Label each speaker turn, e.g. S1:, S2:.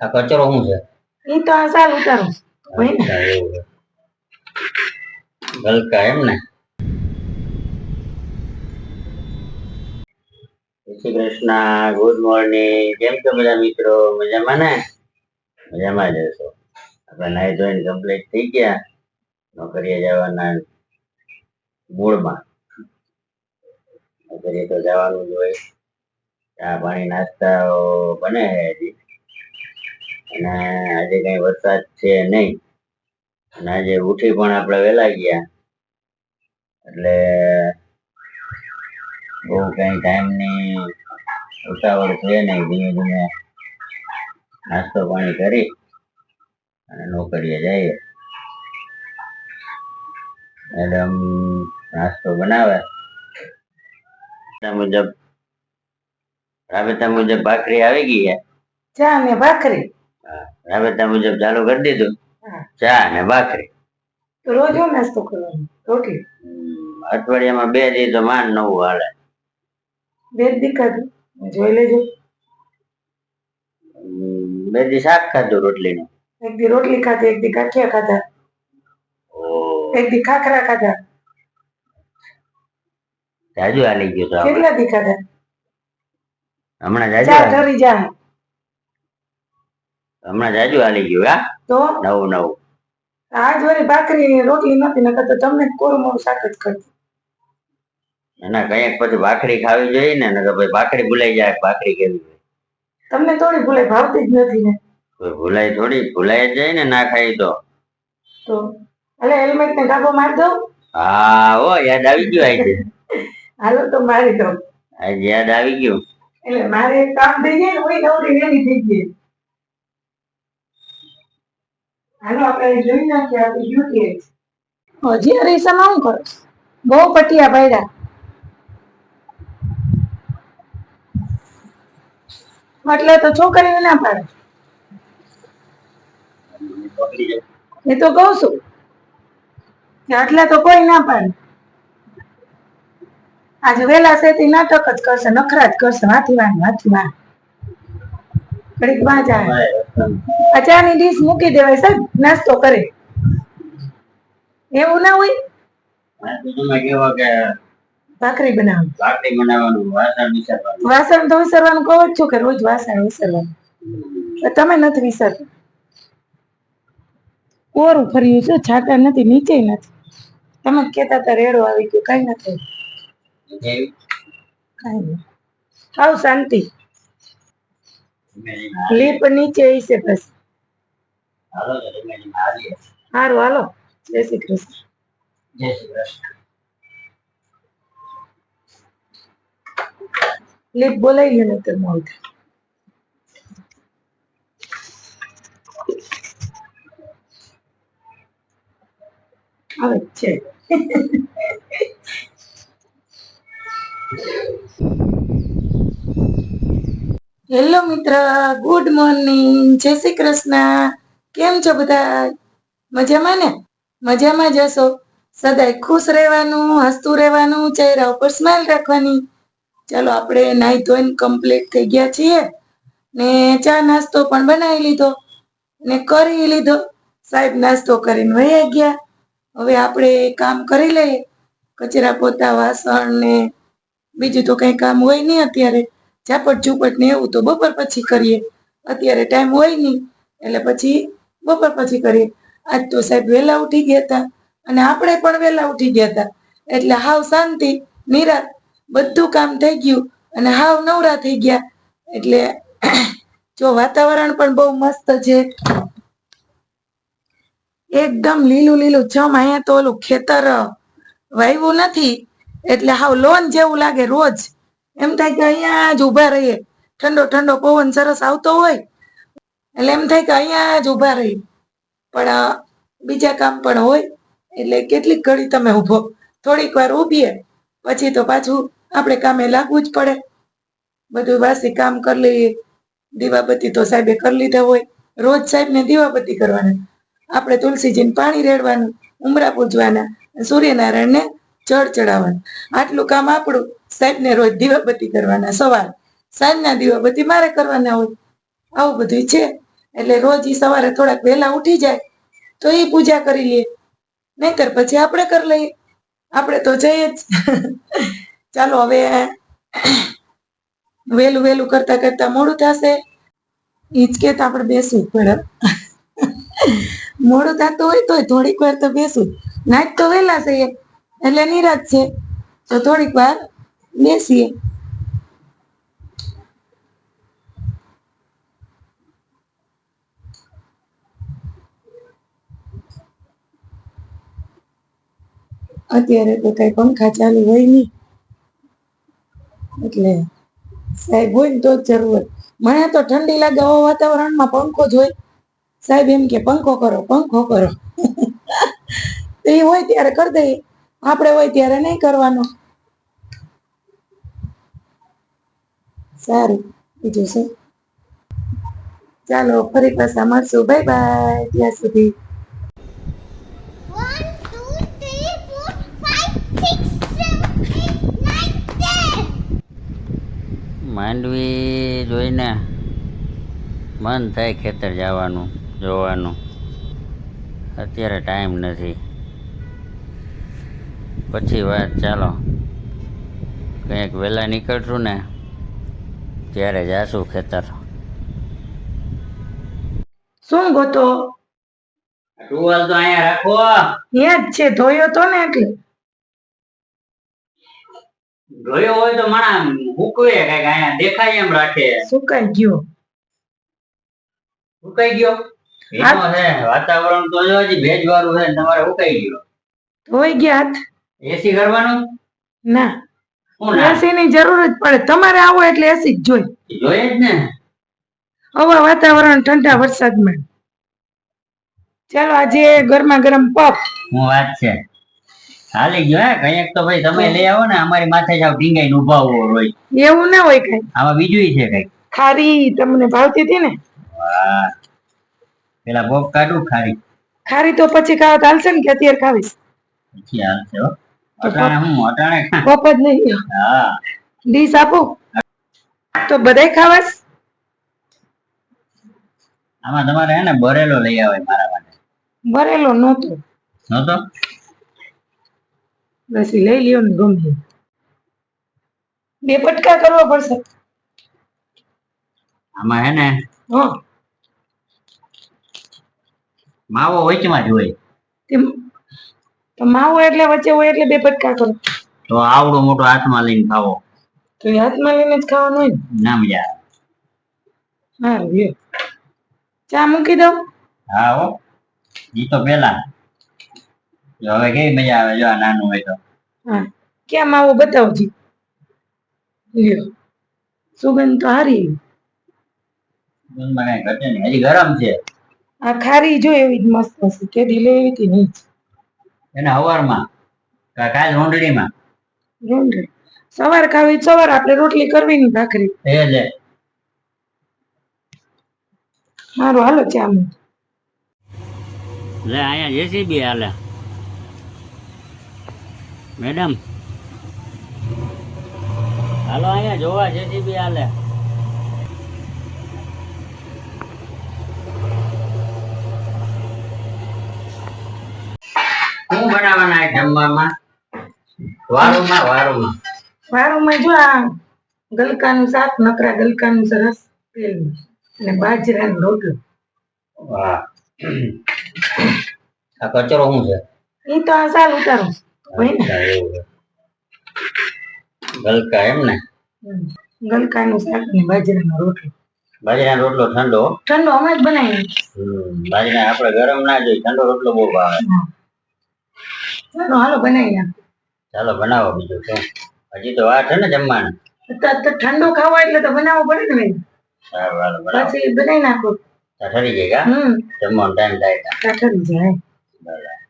S1: આ કચરો શું છે?
S2: ઈ તો આ સાલ ઉતારું હોય ને.
S1: અચ્છા, એવું છે. ગલકા એમ ને. જય શ્રી કૃષ્ણ, ગુડ મોર્નિંગ. કેમ છો બધા મિત્રો? મજામાં ને? મજામાં જ હશો. આપણે નાઈ ધોઈને કમ્પ્લીટ થઈ ગયા, નોકરીએ જવાના મૂળમાં. નોકરીએ તો જવાનું જ હોય. ચા પાણી નાસ્તા બને છે હજી. અને આજે કઈ વરસાદ છે નહીં. અને આજે ઉઠી પણ આપણે વહેલા ગયા, એટલે બહુ કઈ ટાઈમની ઉતાવળ છે નહીં. ધીમે ધીમે નાસ્તો પાણી કરી અને નોકરીએ જઈએ. મેડમ નાસ્તો બનાવે મુજબ, રાબેતા મુજબ ભાખરી આવી ગઈ છે.
S2: ચા ને ભાખરી.
S1: રાબેતા મુજબ ચાલુ કરી દીધું, ચા ને ભાખરી.
S2: તો રોજ હું નાસ્તો કરવાનો? રોટલી?
S1: અઠવાડિયામાં 2 દી તો માંડ નવું હાલે.
S2: 2 દી ખાધું જોઈ લેજો.
S1: 2 દી શાક ખાધું રોટલીનું.
S2: 1 દી રોટલી ખાધી, 1 દી ગાંઠિયા ખાધા, 1 દી ખાખરા ખાધા.
S1: જાજુ હાલી ગયું તો
S2: કેટલા દી ખાધા?
S1: હમણાં જાજુ
S2: ચા ઠરી જાય.
S1: હમણાં જાજુ હાલી ગયું. હા,
S2: તો
S1: નવું
S2: આજ વળી ભાખરી રોટલી નથી, નકર તો તમને કોરું મોરું શાક જ કરતી.
S1: એના કઈક પછી ભાખરી ખાવી જોઈએ ને, નકર પછી ભાખરી ભૂલાઈ જાય. ભાખરી કેવી હોય
S2: તમને થોડી ભૂલે, ભાવતી જ નથી ને.
S1: ભૂલાઈ થોડી, ભૂલાઈ જ જાય ને ના ખાઈ તો.
S2: અલે હેલ્મેટ ને ગાભો માર દઉં.
S1: હા ઓ યાદ આવી ગયું આજે.
S2: હાલો તો મારી દઉં.
S1: આજે યાદ આવી ગયું.
S2: એટલે મારે એક કામ થઈ જાય ને, હું નવરી વેલી થઈ ગઈ. હાલો આપણે જોઈ નાખીએ આપણી ડ્યુટી. હજી અરીસામાં શું કરો? બહુ પટિયા પાડ્યા. એટલે તો છોકરીને ના પાડે. એ તો કહું છું કે એટલે તો કોઈ ના પાડે. આજે વેલા સેતી નાટક જ કરશે, નખરા જ કરશે. હાથી વાહ ઘડીક વાં જાય. અચાની ડીશ મૂકી દેવાય સાહેબ, નાસ્તો કરે. એવું ના હોય. ભાખરી બનાવવાનું, વાસણ તો વિસરવાનું કહું જ છું કે રોજ વાસણ વિસરવાનું. તમે નથી વિસરતા. કોરું ફર્યું છે, છાટા નથી, નીચે નથી. તમે કેતા હતા રેડો આવી ગયો, કઈ નથી. કઈ નહીં, હાવ શાંતિ. લીપ નીચે છે બસ. સારું હાલો. જય શ્રી કૃષ્ણ.
S1: જય શ્રી કૃષ્ણ.
S2: લીપ બોલાવી લે નતર ન આવતા. આવે છે. હેલો મિત્ર, ગુડ મોર્નિંગ, જય શ્રી કૃષ્ણ. કેમ છો બધા? મજામાં ને? મજામાં જ હશો. સદાય ખુશ રહેવાનું, હસતું રહેવાનું, ચહેરા ઉપર સ્માઈલ રાખવાની. ચાલો આપણે નાઈ ધોઈને કમ્પ્લીટ થઈ ગયા છીએ ને ચા નાસ્તો પણ બનાવી લીધો ને કરી લીધો. સાહેબ નાસ્તો કરીને વહી ગયા. હવે આપણે કામ કરી લઈએ, કચરા પોતા વાસણ ને બીજું તો કઈ કામ હોય નહીં અત્યારે. ઝાપટ ઝૂપટ ને એવું તો બપોર પછી કરીએ. અત્યારે ટાઈમ હોય નહીં એટલે પછી બપોર પછી કરીએ. આજ તો સાહેબ વહેલા ઉઠી ગયા હતા અને આપણે પણ વહેલા ઉઠી ગયા હતા, એટલે હાવ શાંતિ નિરાત બધું કામ થઈ ગયું અને હાવ નવરા થઈ ગયા. એટલે જો વાતાવરણ પણ બહુ મસ્ત છે, એકદમ લીલું લીલું છમ. અહીંયા તો ઓલું ખેતર વાવ્યું નથી એટલે હાવ લોન જેવું લાગે. રોજ એમ થાય કે અહીંયા જ ઉભા રહીએ. ઠંડો ઠંડો પવન સરસ આવતો હોય એટલે એમ થાય કે અહીંયા જ ઉભા રહીએ. પણ બીજા કામ પણ હોય એટલે કેટલીક ઘડી તમે ઉભો, થોડીક વાર ઉભીએ પછી તો પાછું આપણે કામે લાગવું જ પડે. બધું વાસી કામ કરી લઈએ. દીવાબત્તી તો સાહેબે કરી લીધા હોય. રોજ સાહેબને દીવાબત્તી કરવાના. આપણે તુલસીજીને પાણી રેડવાનું, ઉમરા પૂજવાના, સૂર્યનારાયણને જળ ચડાવવાનું. આટલું કામ આપણું. સાહેબને રોજ દીવાબત્તી કરવાના, સવાર સાંજના દીવાબત્તી મારે કરવાના હોય. આવું બધું છે. એટલે રોજ ઈ સવારે થોડાક વહેલા ઉઠી જાય તો એ પૂજા કરી લે, નહીતર પછી આપણે કરી લઈએ. આપણે તો જઈએ જ. ચાલો હવે વહેલું વહેલું કરતા કરતા મોડું થશે. ઈ જ કે તો આપણે બેસવું પડે. મોડું થતું હોય તોય થોડીક વાર તો બેસું. નાઈટ તો વહેલા થઈએ એટલે નિરાત છે, તો થોડીક વાર બેસીએ. અત્યારે તો કઈ પંખા ચાલુ હોય નહીં, એટલે સાહેબ હોય ને તો જ જરૂર હોય. મને તો ઠંડી લાગે આવા વાતાવરણમાં પંખો જ હોય. સાહેબ એમ કે પંખો કરો, પંખો કરો. તો એ હોય ત્યારે કરી દઈએ, આપણે હોય ત્યારે નહીં કરવાનો. સારું, બીજું શું? ચાલો ફરી પાછા મળશું. Bye bye. ત્યાં સુધી
S3: 1, 2, 3, 4, 5, 6, 7, 8, 9, 10.
S1: માંડવી જોઈને મન થાય ખેતર જવાનું, જોવાનું. અત્યારે ટાઈમ નથી, પછી વાત. ચાલો કંઈક વહેલા નીકળશું ને ત્યારે જાશું ખેતર.
S2: શું ગોતો?
S1: ટુવાલ તો અહીંયા રાખો.
S2: ત્યાં જ છે, ધોયો તો ને એટલે.
S1: જોયો હોય તો માણા મૂકવે કઈક અહીંયા દેખાય એમ રાખે.
S2: સુકાઈ ગયો.
S1: સુકાઈ ગયો એનો છે વાતાવરણ તો જો હજી ભેજવાળું છે ને તમારે સુકાઈ ગયો.
S2: ધોઈ ગયા હાથ?
S1: એસી કરવાનું
S2: ના,
S1: શું ના
S2: એસી ની જરૂર જ પડે. તમારે આવો એટલે એસી જ જોઈ.
S1: જોઈએ જ ને.
S2: હવા વાતાવરણ ઠંડા વરસાદમાં. ચાલો આજે ગરમા ગરમ પફ.
S1: હું વાત છે હાલી ગયો હે કંઈક તો ભાઈ તમે લઈ આવો ને અમારી માથે જાવ ઢીંગાઈને ઉભા હોય રોય.
S2: એવું ના હોય કઈ.
S1: આમાં બીજું છે કઈક.
S2: ખારી તમને ભાવતી હતી ને?
S1: વાહ, પેલા બોક કાઢું ખારી.
S2: ખારી તો પછી ખાવ તો હાલશે ને કે અત્યારે ખાવીશ?
S1: પછી હાલશે હો. અટાણે હું અટાણે ખા.
S2: પફ જ નહીં.
S1: હા
S2: ડીશ આપું તો બધાય ખાવાસ?
S1: આમાં તમારે હે ને બરેલો લઈ આવે મારા માટે.
S2: ભરેલો નહોતો.
S1: નહોતો?
S2: બસ ઈ લઈ લ્યો ને ગમે. બે પટકા કરવા પડશે.
S1: આમાં હે ને
S2: હા,
S1: માવો વચમાં જ હોય.
S2: તો માવો એટલે વચ્ચે હોય એટલે બે પટકા કરો.
S1: તો આવડો મોટો હાથમાં લઈને ખાવો.
S2: તો એ હાથમાં લઈને જ ખાવાનું હોય ને.
S1: ના મજા આવે.
S2: સારું લ્યો. ચા મૂકી દઉં?
S1: હા હો, ઈ તો પેલા. જો હવે કેવી મજા આવે જો આ નાનું હોય તો.
S2: હા, ક્યાં માવો બતાવજી. લ્યો, સુગંધ તો હારી.
S1: દૂધમાં કાંઈ ઘટે નહીં, હજી ગરમ છે.
S2: આ ખારી જો એવી જ મસ્ત હશે. કેદી લેવી હતી નહીં.
S1: એને હવારમાં કાલ રોંઢડીમાં.
S2: રોંઢળી સવાર ખાવી સવાર, આપણે રોટલી કરવી ની ભાખરી.
S1: એ લે
S2: મારું હાલો ચા મૂકી.
S1: લે અહીંયા જેસીબી હાલે. મેડમ હાલો અહીંયા જોવા જેસીબી હાલે. શું બનાવવાના છે જમવામાં? વારુમાં
S2: વારુંમાં જો આ ગલકાનું શાક, નકરા ગલકાનું સરસ તેલનું, અને બાજરાનો રોટલો.
S1: વાહ, આ કચરો શું છે?
S2: એ તો આ સાલ ઉતારો હોય ને.
S1: એવું છે. ગલકા એમ ને?
S2: ગલકાનું શાક અને બાજરાનો રોટલો.
S1: બાજરાનો રોટલો ઠંડો?
S2: ઠંડો હમણાં જ બનાવી.
S1: બાજરા આપણે ગરમ ના જોઈએ, ઠંડો રોટલો બહુ ભાવે.
S2: ચાલો હાલો બનાવી નાખો.
S1: ચાલો બનાવો બીજું શું. હજી તો વાર છે ને જમવાનું.
S2: તો ઠંડો ખાવો એટલે તો બનાવવો પડે ને ભાઈ.
S1: સારું હાલો બનાવો.
S2: પછી બનાવી નાખો.
S1: ઠરી જાય કા? જમવાનો ટાઈમ થાય.
S2: ઠરી જાય.
S1: બરાબર.